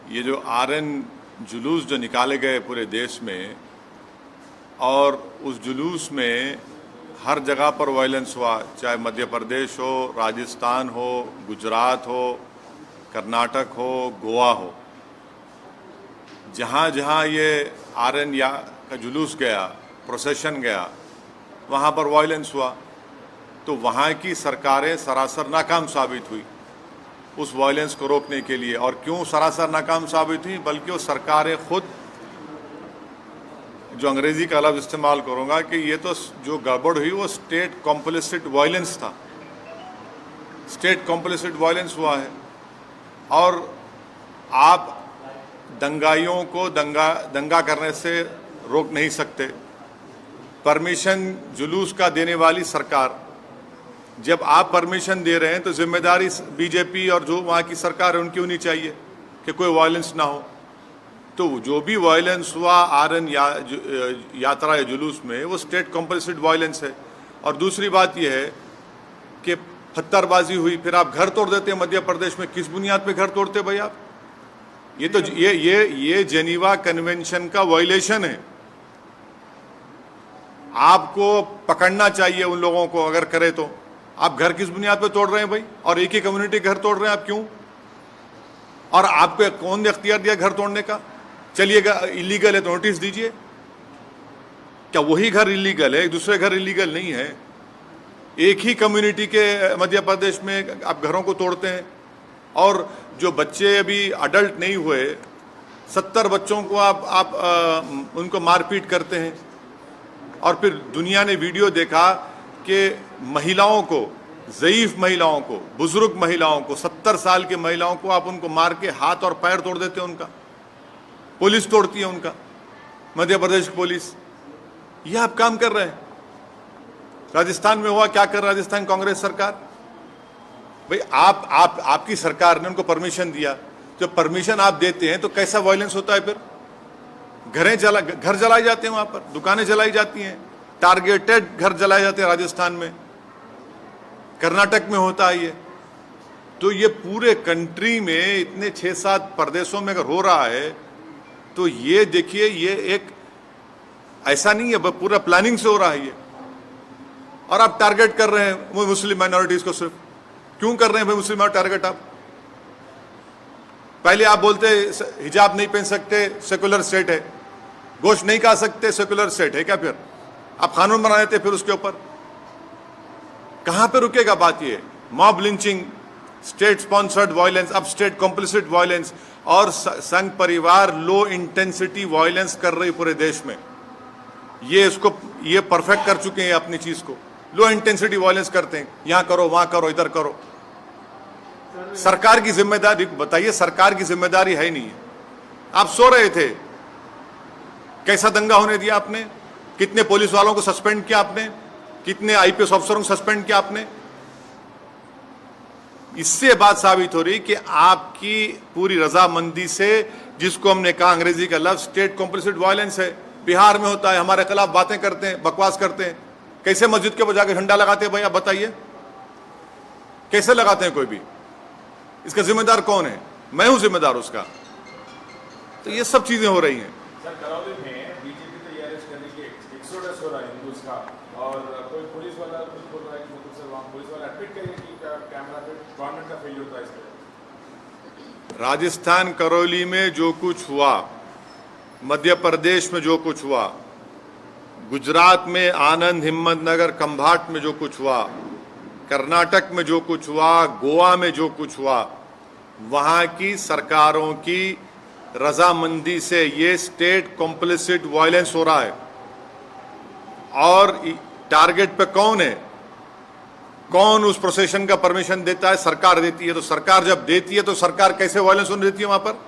ये जो आरएन जुलूस जो निकाले गए पूरे देश में, और उस जुलूस में हर जगह पर वायलेंस हुआ, चाहे मध्य प्रदेश हो, राजस्थान हो, गुजरात हो, कर्नाटक हो, गोवा हो, जहाँ जहाँ ये आरएन का जुलूस गया, प्रोसेशन गया, वहाँ पर वायलेंस हुआ। तो वहाँ की सरकारें सरासर नाकाम साबित हुई उस वायलेंस को रोकने के लिए। और क्यों सरासर नाकाम साबित हुई? बल्कि वो सरकारें खुद, जो अंग्रेजी का लफ्ज़ इस्तेमाल करूँगा कि ये तो जो गड़बड़ हुई वो स्टेट कॉम्प्लिसिट वायलेंस था, स्टेट कॉम्प्लिसिट वायलेंस हुआ है। और आप दंगाइयों को दंगा करने से रोक नहीं सकते। परमिशन जुलूस का देने वाली सरकार, जब आप परमिशन दे रहे हैं तो जिम्मेदारी बीजेपी और जो वहाँ की सरकार है उनकी होनी चाहिए कि कोई वायलेंस ना हो। तो जो भी वायलेंस हुआ आरएन यात्रा या जुलूस में, वो स्टेट कॉम्प्लिसिट वायलेंस है। और दूसरी बात यह है कि पत्थरबाजी हुई, फिर आप घर तोड़ देते हैं मध्य प्रदेश में। किस बुनियाद पे घर तोड़ते भाई आप? ये तो ये जेनीवा कन्वेंशन का वायलेशन है। आपको पकड़ना चाहिए उन लोगों को, अगर करे तो। आप घर किस बुनियाद पे तोड़ रहे हैं भाई? और एक ही कम्युनिटी घर तोड़ रहे हैं आप, क्यों? और आपको कौन ने अख्तियार दिया घर तोड़ने का? चलिएगा इलीगल है तो नोटिस दीजिए। क्या वही घर इलीगल है, दूसरे घर इलीगल नहीं है? एक ही कम्युनिटी के मध्य प्रदेश में आप घरों को तोड़ते हैं। और जो बच्चे अभी अडल्ट नहीं हुए, 70 बच्चों को आप उनको मारपीट करते हैं। और फिर दुनिया ने वीडियो देखा कि महिलाओं को, ज़ईफ महिलाओं को, बुजुर्ग महिलाओं को, 70 साल की महिलाओं को आप उनको मार के हाथ और पैर तोड़ देते हैं उनका। पुलिस तोड़ती है उनका, मध्य प्रदेश की पुलिस। ये आप काम कर रहे हैं। राजस्थान में हुआ, क्या कर राजस्थान कांग्रेस सरकार? भाई आपकी सरकार ने उनको परमिशन दिया। जब परमिशन आप देते हैं तो कैसा वायलेंस होता है? फिर घर जलाए जाते हैं, वहां पर दुकानें जलाई जाती हैं, टारगेटेड घर जलाए जाते हैं राजस्थान में, कर्नाटक में होता है ये। तो ये पूरे कंट्री में इतने 6-7 प्रदेशों में अगर हो रहा है तो ये देखिए, ये एक ऐसा नहीं है, पूरा प्लानिंग से हो रहा है ये। और आप टारगेट कर रहे हैं वो मुस्लिम माइनॉरिटीज को। सिर्फ क्यों कर रहे हैं भाई मुस्लिम टारगेट? आप पहले आप बोलते हिजाब नहीं पहन सकते, सेकुलर स्टेट है। गोश्त नहीं खा सकते, सेकुलर स्टेट है क्या? फिर आप कानून बना देते फिर उसके ऊपर। कहां पे रुकेगा बात? ये mob lynching, state sponsored violence, अब स्टेट कॉम्प्लिसिट वायलेंस, और संघ परिवार लो इंटेंसिटी वायलेंस कर रही पूरे देश में। ये परफेक्ट कर चुके हैं अपनी चीज को। लो इंटेंसिटी वायलेंस करते हैं, यहां करो, वहां करो, इधर करो। सरकार की जिम्मेदारी बताइए? सरकार की जिम्मेदारी है नहीं है। आप सो रहे थे, कैसा दंगा होने दिया आपने? कितने पुलिस वालों को सस्पेंड किया आपने? कितने आईपीएस अफसरों को सस्पेंड किया आपने? इससे बात साबित हो रही कि आपकी पूरी रजामंदी से, जिसको हमने कहा अंग्रेजी का लफ्ज स्टेट कॉम्प्लिसिट वायलेंस है, बिहार में होता है। हमारे खिलाफ बातें करते हैं, बकवास करते हैं। कैसे मस्जिद के बजा के झंडा लगाते हैं भाई? आप बताइए, कैसे लगाते हैं कोई भी? इसका जिम्मेदार कौन है? मैं हूं जिम्मेदार उसका। तो ये सब चीजें हो रही हैं। सर, करौली में बीजेपी तो ये अरेस्ट करने की एक्सोडस हो रहा है हिंदूज का, और कोई पुलिस वाला कुछ बोल रहा है कि मतलब सर वहाँ पुलिस वाला एडमिट करिए कि कैमरा पे गवर्नमेंट का फेलियर होता है इसके। राजस्थान करौली में जो कुछ हुआ, मध्य प्रदेश में जो कुछ हुआ, गुजरात में आनंद, हिम्मतनगर, खंभाट में जो कुछ हुआ, कर्नाटक में जो कुछ हुआ, गोवा में जो कुछ हुआ, वहाँ की सरकारों की रजामंदी से ये स्टेट कॉम्प्लिसिट वायलेंस हो रहा है। और टारगेट पे कौन है? कौन उस प्रोसेशन का परमिशन देता है? सरकार देती है। तो सरकार जब देती है तो सरकार कैसे वायलेंस होने देती है वहां पर?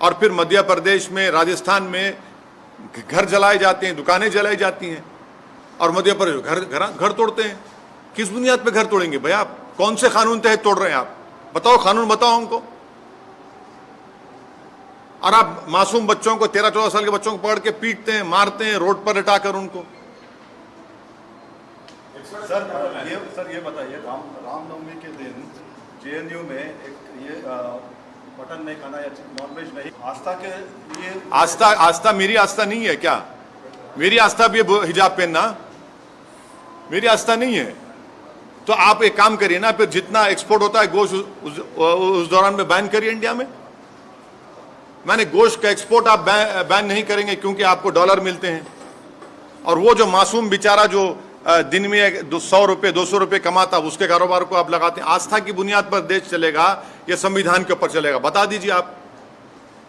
और फिर मध्य प्रदेश में, राजस्थान में घर जलाए जाते हैं, दुकानें जलाई जाती हैं, और मध्य प्रदेश घर तोड़ते हैं। किस बुनियाद पे घर तोड़ेंगे भाई आप? कौन से कानून तहत तोड़ रहे हैं आप? बताओ, कानून बताओ हमको। और आप मासूम बच्चों को, 13-14 साल के बच्चों को पकड़ के पीटते हैं, मारते हैं, रोड पर लटाकर उनको। सर ये बताइए, रामनवमी के दिन जेएनयू में एक ये मटन नहीं खाना या नॉनवेज नहीं, आस्था के लिए आस्था मेरी आस्था नहीं है क्या? मेरी आस्था भी है हिजाब पहनना, मेरी आस्था नहीं है। तो आप एक काम करिए ना, फिर जितना एक्सपोर्ट होता है गोश्त उस दौरान में बैन करिए इंडिया में। मैंने गोश्त का एक्सपोर्ट आप बैन नहीं करेंगे क्योंकि आपको डॉलर मिलते हैं, और वो जो मासूम बेचारा जो दिन में 100 रुपए 200 रुपए कमाता, उसके कारोबार को आप लगाते हैं। आस्था की बुनियाद पर देश चलेगा या संविधान के ऊपर चलेगा? बता दीजिए आप।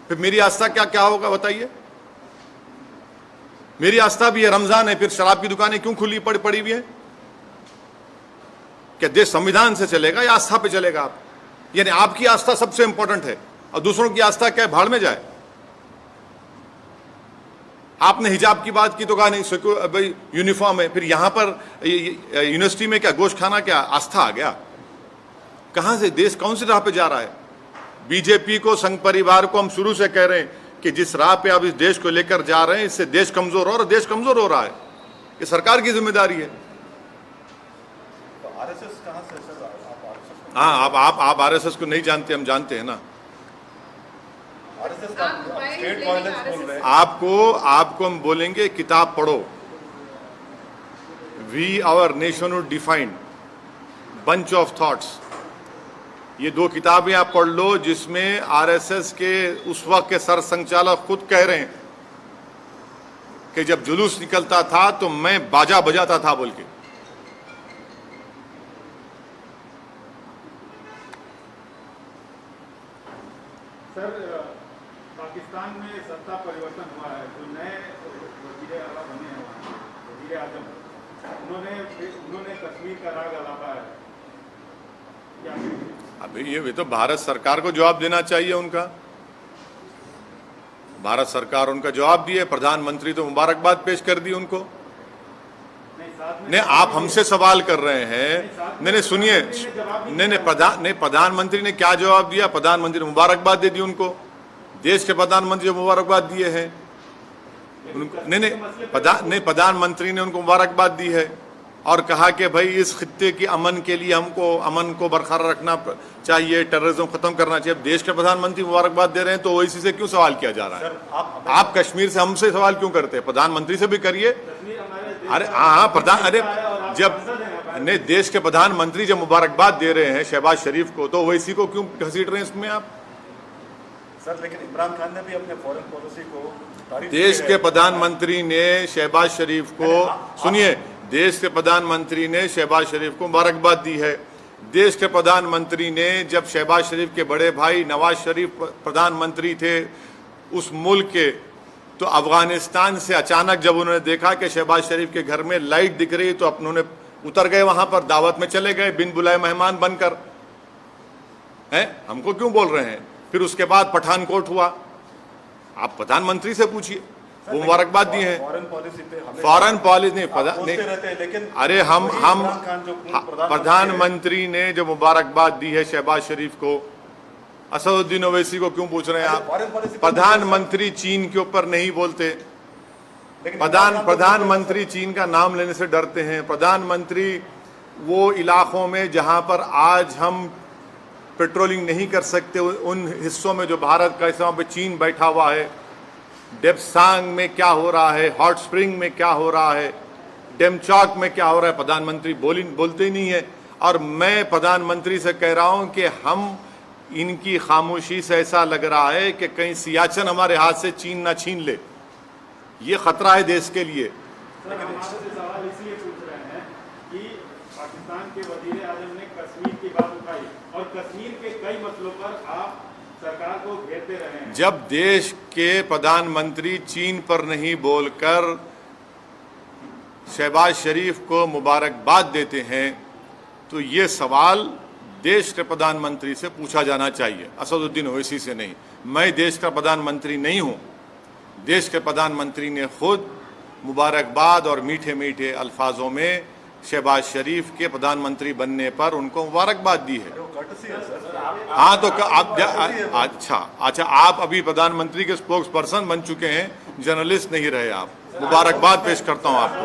फिर मेरी आस्था क्या क्या होगा बताइए? मेरी आस्था भी है रमजान है, फिर शराब की दुकानें क्यों खुली पड़ी हुई है? क्या देश संविधान से चलेगा या आस्था पे चलेगा आप? यानी आपकी आस्था सबसे इंपॉर्टेंट है और दूसरों की आस्था क्या भाड़ में जाए? आपने हिजाब की बात की तो कहा नहीं भाई यूनिफॉर्म है, फिर यहां पर यूनिवर्सिटी में क्या गोश्त खाना क्या आस्था आ गया? कहां से देश कौन सी राह पे जा रहा है? बीजेपी को, संघ परिवार को हम शुरू से कह रहे हैं कि जिस राह पे आप इस देश को लेकर जा रहे हैं इससे देश कमजोर हो रहा है, देश कमजोर हो रहा है। ये सरकार की जिम्मेदारी है। आरएसएस कहां से सर? आप हाँ, आप आरएसएस को नहीं जानते, हम जानते हैं ना। आरएसएस का स्टेट वायलेंस बोल रहे हैं। आपको हम बोलेंगे किताब पढ़ो। We our nationhood defined, bunch of thoughts, ये 2 किताबें आप पढ़ लो जिसमें आरएसएस के उस वक्त के सर संचालक खुद कह रहे हैं कि जब जुलूस निकलता था तो मैं बाजा बजाता था बोल के। सर, पाकिस्तान में सत्ता परिवर्तन हुआ है, जो नए वज़ीर आला बने हैं वहाँ, वज़ीर आज़म, उन्होंने कश्मीर का राग अलापा है। क्या अभी ये तो भारत सरकार को जवाब देना चाहिए उनका। भारत सरकार उनका जवाब दिए, प्रधानमंत्री तो मुबारकबाद पेश कर दी उनको। नहीं, आप हमसे सवाल कर रहे हैं। नहीं सुनिए, नहीं प्रधानमंत्री ने क्या जवाब दिया? प्रधानमंत्री ने मुबारकबाद दे दी उनको। देश के प्रधानमंत्री को मुबारकबाद दिए हैं उनको। नहीं, प्रधानमंत्री ने उनको मुबारकबाद दी है और कहा कि भाई इस खित्ते की अमन के लिए हमको अमन को बरकरार रखना चाहिए, टेररिज्म खत्म करना चाहिए। अब देश के प्रधानमंत्री मुबारकबाद दे रहे हैं तो ओवैसी से क्यों सवाल किया जा रहा है? आप कश्मीर से हमसे सवाल क्यों करते हैं? प्रधानमंत्री से भी करिए। अरे हाँ, जब ने देश के प्रधानमंत्री जब मुबारकबाद दे रहे हैं शहबाज शरीफ को, तो ओवैसी को क्यों घसीट रहे हैं इसमें आप? सर, लेकिन इमरान खान ने भी अपने फॉरेन पॉलिसी को देश के प्रधानमंत्री ने शहबाज शरीफ को, सुनिए, देश के प्रधानमंत्री ने शहबाज शरीफ को मुबारकबाद दी है। देश के प्रधानमंत्री ने, जब शहबाज शरीफ के बड़े भाई नवाज शरीफ प्रधानमंत्री थे उस मुल्क के, तो अफगानिस्तान से अचानक जब उन्होंने देखा कि शहबाज शरीफ के घर में लाइट दिख रही तो उन्होंने उतर गए, वहां पर दावत में चले गए बिन बुलाए मेहमान बनकर। हैं, हमको क्यों बोल रहे हैं? फिर उसके बाद पठानकोट हुआ, आप प्रधानमंत्री से पूछिए, वो मुबारकबाद दिए हैं। फॉरेन पॉलिसी नहीं, लेकिन अरे हम प्रधानमंत्री ने जो मुबारकबाद दी है शहबाज शरीफ को, असदुद्दीन ओवैसी को क्यों पूछ रहे हैं आप? प्रधानमंत्री चीन के ऊपर नहीं बोलते। प्रधानमंत्री चीन का नाम लेने से डरते हैं। प्रधानमंत्री वो इलाकों में जहां पर आज हम पेट्रोलिंग नहीं कर सकते, उन हिस्सों में जो भारत का हिस्सा पे चीन बैठा हुआ है। डेप्सांग में क्या हो रहा है, हॉट स्प्रिंग में क्या हो रहा है, डेमचौक में क्या हो रहा है, प्रधानमंत्री बोलते ही नहीं है। और मैं प्रधानमंत्री से कह रहा हूं कि हम इनकी खामोशी से ऐसा लग रहा है कि कहीं सियाचिन हमारे हाथ से चीन ना छीन ले। ये खतरा है देश के लिए। सर, हम आपसे सवाल इसलिए पूछ रहे हैं कि पाकिस्तान के वज़ीर आज़म ने कश्मीर की बात उठाई और कश्मीर के कई मसलों पर आप सरकार को घेरते रहे हैं। जब देश के प्रधानमंत्री चीन पर नहीं बोलकर शहबाज शरीफ को मुबारकबाद देते हैं तो ये सवाल देश के प्रधानमंत्री से पूछा जाना चाहिए, असदुद्दीन ओवैसी से नहीं। मैं देश का प्रधानमंत्री नहीं हूं। देश के प्रधानमंत्री ने खुद मुबारकबाद और मीठे मीठे अल्फाजों में शहबाज शरीफ के प्रधानमंत्री बनने पर उनको मुबारकबाद दी है। हाँ, तो आप अच्छा, आप अभी प्रधानमंत्री के स्पोक्स पर्सन बन चुके हैं, जर्नलिस्ट नहीं रहे आप। मुबारकबाद पेश करता हूं आपको।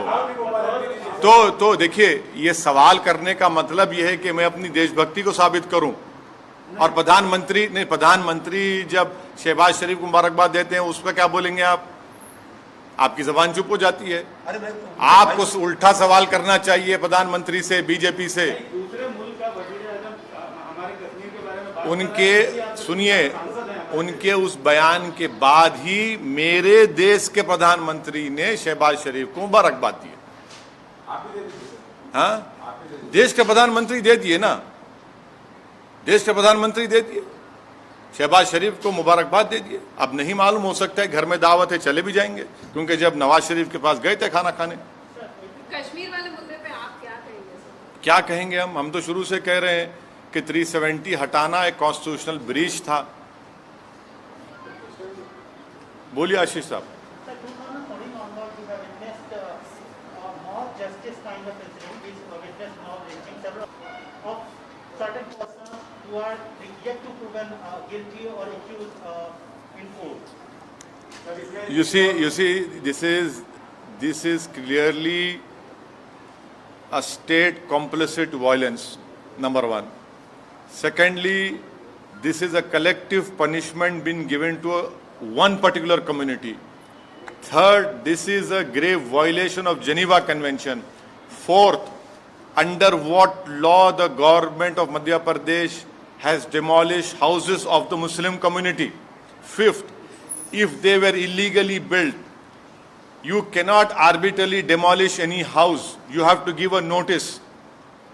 तो देखिए, ये सवाल करने का मतलब ये है कि मैं अपनी देशभक्ति को साबित करूं। और प्रधानमंत्री जब शहबाज शरीफ को मुबारकबाद देते हैं उस पर क्या बोलेंगे आप? आपकी जबान चुप हो जाती है। अरे मैं आपको उल्टा सवाल करना चाहिए प्रधानमंत्री से, बीजेपी से। दूसरे मुल्क का वजीर आजम हमारे कश्मीर के बारे में बात उनके कर रहा है, आप सुनिए, सांसद हैं हमारे। उनके उस बयान के बाद ही मेरे देश के प्रधानमंत्री ने शहबाज शरीफ को मुबारकबाद दी। आप ही दे दीजिए। हाँ, आप ही दे दीजिए। देश के प्रधानमंत्री दे दिए ना, देश के प्रधानमंत्री दे दिए, शहबाज शरीफ को मुबारकबाद दे दिए। अब नहीं मालूम, हो सकता है घर में दावत है चले भी जाएंगे, क्योंकि जब नवाज शरीफ के पास गए थे खाना खाने। कश्मीर वाले मुद्दे पे आप क्या कहेंगे सर? क्या कहेंगे हम तो शुरू से कह रहे हैं कि 370 हटाना एक कॉन्स्टिट्यूशनल ब्रीच था। बोलिए आशीष साहब। Sir, 2014 onwards, we have witnessed more justice kind of incident. We have witnessed now reaching several of certain persons who are yet to proven guilty or accused in court. You see, this is clearly a state complicit violence, number one. Secondly, this is a collective punishment being given to one particular community. Third, this is a grave violation of Geneva Convention. Fourth, under what law the government of Madhya Pradesh has demolished houses of the Muslim community. Fifth, if they were illegally built, you cannot arbitrarily demolish any house. You have to give a notice.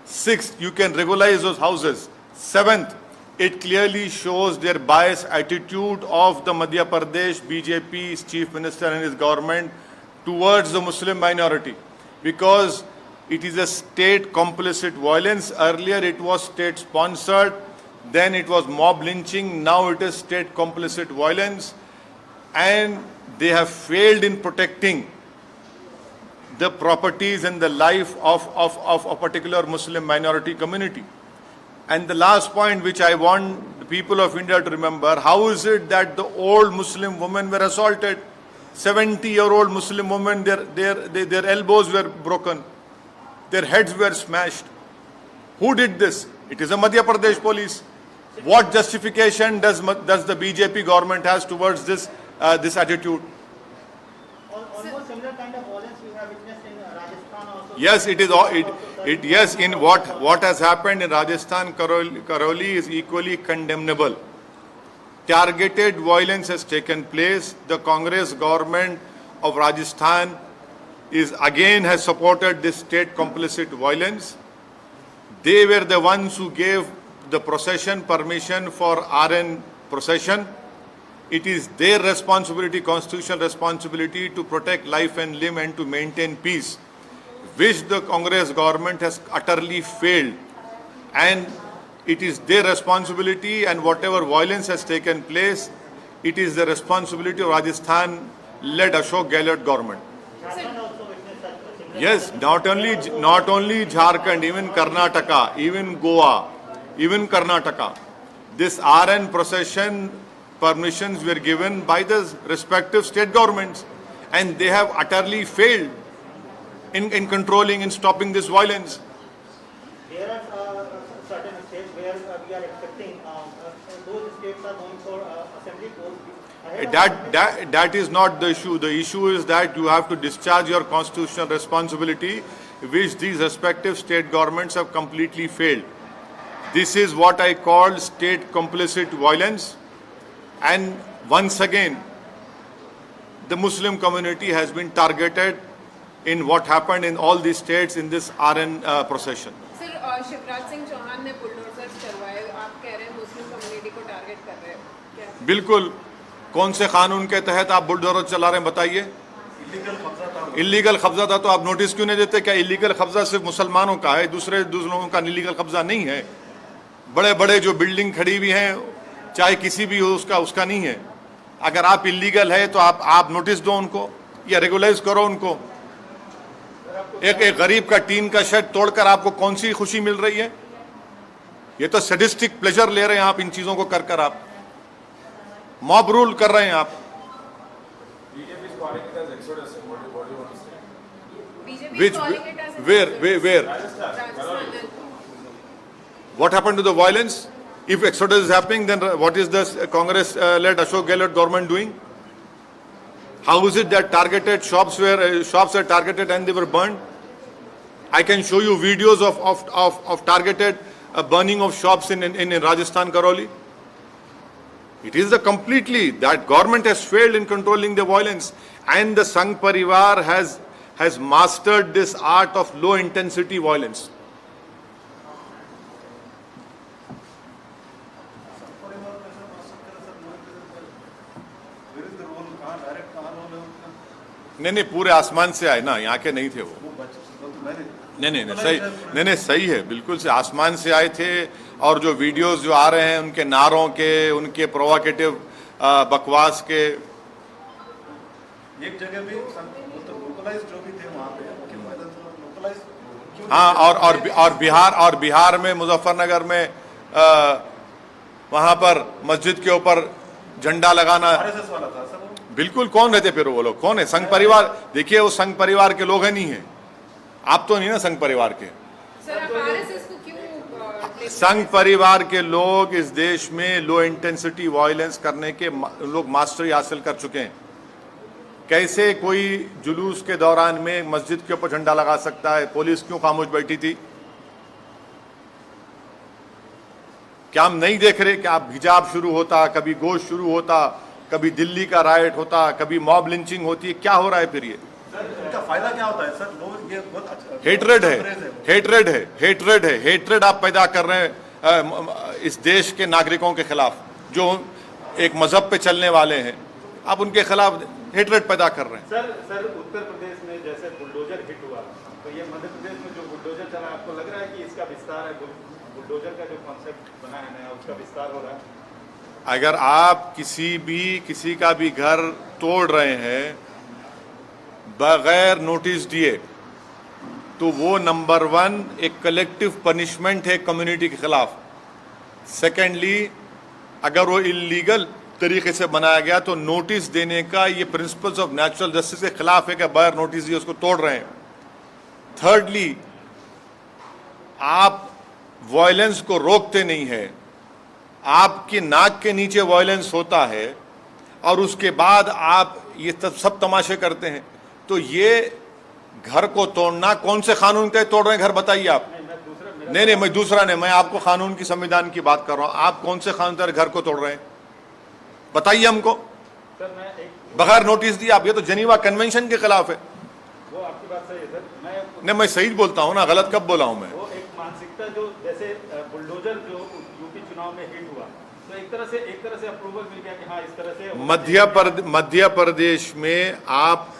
Sixth, you can regularize those houses. Seventh, it clearly shows their biased attitude of the Madhya Pradesh BJP's chief minister and his government towards the Muslim minority, because it is a state complicit violence. Earlier it was state sponsored, then it was mob lynching, now it is state complicit violence, and they have failed in protecting the properties and the life of a particular Muslim minority community. And the last point which I want the people of India to remember, how is it that the old Muslim women were assaulted? 70-year-old Muslim women, their elbows were broken, their heads were smashed. Who did this? It is a Madhya Pradesh police. What justification does the BJP government has towards this attitude? Almost similar kind of violence we have witnessed in Rajasthan also. Yes, it is. Yes, in what has happened in Rajasthan, Karoli is equally condemnable. Targeted violence has taken place. The Congress government of Rajasthan has supported this state complicit violence. They were the ones who gave the procession permission for RN procession. It is their responsibility, constitutional responsibility, to protect life and limb and to maintain peace, which the Congress government has utterly failed. And it is their responsibility, and whatever violence has taken place, it is the responsibility of Rajasthan-led Ashok Gehlot government. Jharkhand also witnessed such a similar. Yes, not only Jharkhand, even Karnataka, even Goa, even Karnataka. This RN procession permissions were given by the respective state governments, and they have utterly failed in controlling and stopping this violence. There are certain states where we are expecting those states are going for assembly polls. Ahead of That is not the issue. The issue is that you have to discharge your constitutional responsibility, which these respective state governments have completely failed. This is what I call state complicit violence. And once again, the Muslim community has been targeted in what happened in all these states in this RN procession. Sir Shivraj Singh Chouhan ने bulldozers चलवाए, आप कह रहे हैं Muslim community को target कर रहे हैं क्या? बिल्कुल। कौन से कानून के तहत आप बुलडोजर चला रहे हैं बताइए? इलीगल कब्जा था तो आप नोटिस क्यों नहीं देते? क्या इलीगल कब्जा सिर्फ मुसलमानों का है, दूसरे लोगों का इलीगल कब्जा नहीं है? बड़े बड़े जो बिल्डिंग खड़ी हुई हैं, चाहे किसी भी हो, उसका नहीं है। अगर आप इलीगल है तो आप नोटिस दो उनको या रेगुलाइज करो उनको। एक गरीब का टीन का शेड तोड़कर आपको कौन सी खुशी मिल रही है? ये तो सैडिस्टिक प्लेजर ले रहे हैं आप इन चीजों को कर आप मॉब रूल कर रहे हैं आप। BJP is calling it as exodus. What do you want to say? BJP Which, calling it as where? Rajasthan and What happened to the violence? If exodus is happening, then what is the Congress-led Ashok Gehlot government doing? How is it that targeted shops were targeted and they were burned? I can show you videos of targeted burning of shops in Rajasthan, Karoli. It is that government has failed in controlling the violence, and the Sangh Parivar has mastered this art of low intensity violence. नहीं पूरे आसमान से आए ना, यहाँ के नहीं थे वो। नहीं सही है, बिल्कुल से आसमान से आए थे। और जो वीडियोस जो आ रहे हैं उनके नारों के, उनके प्रोवोकेटिव बकवास के, एक जगह भी लोकलाइज जो भी थे वहाँ पे लोकलाइज। हाँ, और बिहार में मुजफ्फरनगर में वहां पर मस्जिद के ऊपर झंडा लगाना आरएसएस वाला था सर। बिल्कुल, कौन रहते फिर वो लोग? कौन है? संघ परिवार। देखिए वो संघ परिवार के लोग हैं, नहीं है? आप तो नहीं ना संघ परिवार के। सर आप आरएसएस को क्यों? संघ परिवार के लोग इस देश में लो इंटेंसिटी वायलेंस करने के लोग मास्टरी हासिल कर चुके हैं। कैसे कोई जुलूस के दौरान में मस्जिद के ऊपर झंडा लगा सकता है? पुलिस क्यों खामोश बैठी थी? क्या हम नहीं देख रहे कि आप हिजाब शुरू होता, कभी गोश्त शुरू होता, कभी दिल्ली का राइट होता, कभी मॉब लिंचिंग होती है? क्या हो रहा है फिर ये? इनका फायदा क्या होता है सर? लोग ये बहुत अच्छा हेट्रेड आप पैदा कर रहे हैं इस देश के नागरिकों के खिलाफ, जो एक मजहब पे चलने वाले हैं। आप उनके खिलाफ हेट्रेड पैदा कर रहे हैं। सर उत्तर प्रदेश में जैसे बुलडोजर हिट हुआ, तो ये मध्य प्रदेश में जो बुलडोजर चला, आपको लग रहा है कि इसका विस्तार है? बुलडोजर का जो कॉन्सेप्ट बना है नया, उसका विस्तार हो रहा है? अगर आप किसी का भी घर तोड़ रहे हैं बगैर नोटिस दिए, तो वो नंबर 1 एक कलेक्टिव पनिशमेंट है कम्युनिटी के खिलाफ। सेकेंडली, अगर वो इलीगल तरीके से बनाया गया तो नोटिस देने का ये प्रिंसिपल्स ऑफ नेचुरल जस्टिस के खिलाफ है कि बगैर नोटिस दिए उसको तोड़ रहे हैं। थर्डली, आप वायलेंस को रोकते नहीं है, आपकी नाक के नीचे वायलेंस होता है और उसके बाद आप ये सब तमाशे करते हैं। तो ये घर को तोड़ना कौन से कानून के तोड़ रहे हैं घर? बताइए आप। नहीं, मैं दूसरा नहीं, मैं आपको कानून की, संविधान की बात कर रहा हूं। आप कौन से कानून के घर को तोड़ रहे हैं? बताइए हमको। बगैर नोटिस दिए आप, ये तो जेनीवा कन्वेंशन के खिलाफ है। वो आपकी बात सही है सर। नहीं, मैं सही बोलता हूं ना, गलत कब बोला हूं मैं? वो एक मानसिकता जो जैसे बुलडोजर जो यूपी चुनाव में हिट हुआ, तो एक तरह से अप्रूवल मिल गया कि हाँ इस तरह से। मध्य प्रदेश में आप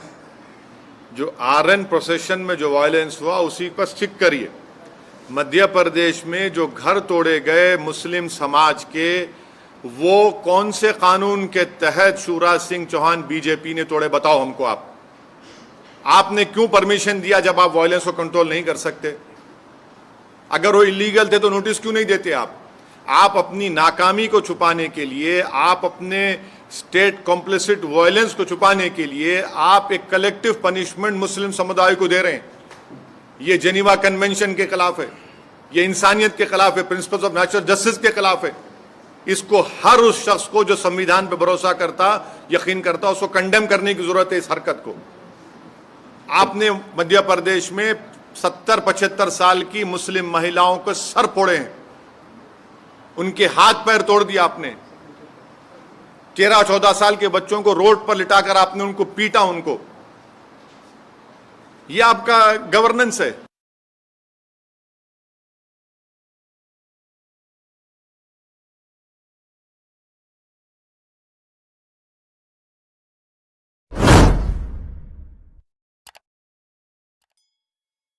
जो आरएन प्रोसेशन में जो वायलेंस हुआ उसी पर स्टिक करिए। मध्य प्रदेश में जो घर तोड़े गए मुस्लिम समाज के, वो कौन से कानून के तहत शिवराज सिंह चौहान बीजेपी ने तोड़े? बताओ हमको। आपने क्यों परमिशन दिया जब आप वायलेंस को कंट्रोल नहीं कर सकते? अगर वो इलीगल थे तो नोटिस क्यों नहीं देते आप अपनी नाकामी को छुपाने के लिए, आप अपने स्टेट कॉम्प्लिसिट वायलेंस को छुपाने के लिए आप एक कलेक्टिव पनिशमेंट मुस्लिम समुदाय को दे रहे हैं। ये जेनीवा कन्वेंशन के खिलाफ है, ये इंसानियत के खिलाफ है, प्रिंसिपल्स ऑफ नेचुरल जस्टिस के खिलाफ है। इसको हर उस शख्स को जो संविधान पर भरोसा करता, यकीन करता, उसको कंडेम करने की जरूरत है इस हरकत को। आपने मध्य प्रदेश में 70-75 साल की मुस्लिम महिलाओं के सर फोड़े हैं, उनके हाथ पैर तोड़ दिया आपने। 13-14 साल के बच्चों को रोड पर लिटाकर आपने उनको पीटा। ये आपका गवर्नेंस है।